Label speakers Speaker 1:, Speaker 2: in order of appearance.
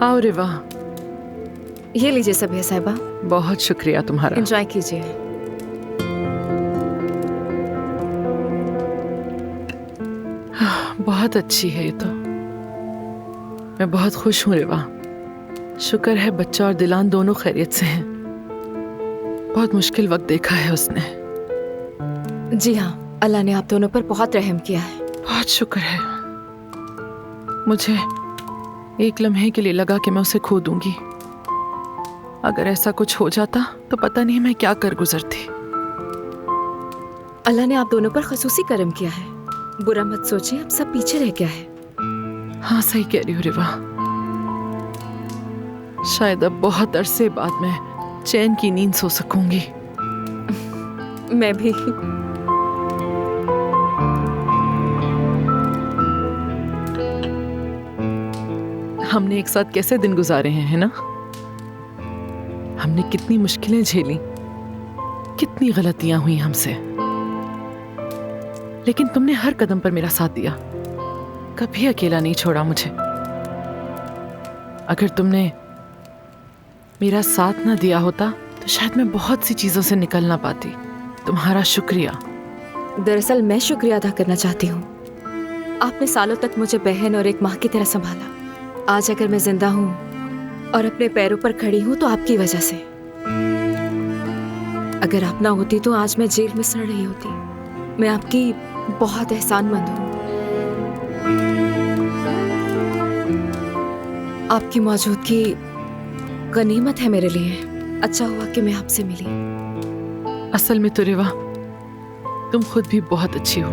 Speaker 1: आओ रिवा।
Speaker 2: ये लीजिए सबिया साहिबा,
Speaker 1: बहुत शुक्रिया तुम्हारा।
Speaker 2: एंजॉय कीजिए।
Speaker 1: बहुत अच्छी है ये तो। मैं बहुत खुश हूँ रिवा। शुक्र है बच्चा और दिलान दोनों खैरियत से हैं। बहुत मुश्किल वक्त देखा है उसने।
Speaker 2: जी हाँ, अल्लाह ने आप दोनों पर बहुत रहम किया है।
Speaker 1: बहुत शुक्र है। मुझे एक लम्हे के लिए लगा कि मैं उसे खो दूंगी। अगर ऐसा कुछ हो जाता तो पता नहीं मैं क्या कर गुजरती।
Speaker 2: अल्लाह ने आप दोनों पर खसूसी करम किया है। बुरा मत सोचिए, अब सब पीछे रह गया है।
Speaker 1: हाँ सही कह रही हो रिवा। शायद अब बहुत अरसे बाद मैं चैन की नींद सो सकूंगी।
Speaker 2: मैं भी।
Speaker 1: हमने एक साथ कैसे दिन गुजारे हैं, है ना? हमने कितनी मुश्किलें झेली, कितनी गलतियां हुई हमसे, लेकिन तुमने हर कदम पर मेरा साथ दिया। कभी अकेला नहीं छोड़ा मुझे। अगर तुमने मेरा साथ ना दिया होता तो शायद मैं बहुत सी चीजों से निकल ना पाती। तुम्हारा शुक्रिया।
Speaker 2: दरअसल मैं शुक्रिया अदा करना चाहती हूँ। आपने सालों तक मुझे बहन और एक माँ की तरह संभाला। आज अगर मैं जिंदा हूँ और अपने पैरों पर खड़ी हूँ तो आपकी वजह से। अगर आप ना होती तो आज मैं जेल में सड़ रही होती। मैं आपकी बहुत एहसानमंद हूँ। आपकी मौजूदगी गनीमत है मेरे लिए। अच्छा हुआ कि मैं आपसे मिली।
Speaker 1: असल में तो रिवा, तुम खुद भी बहुत अच्छी हो।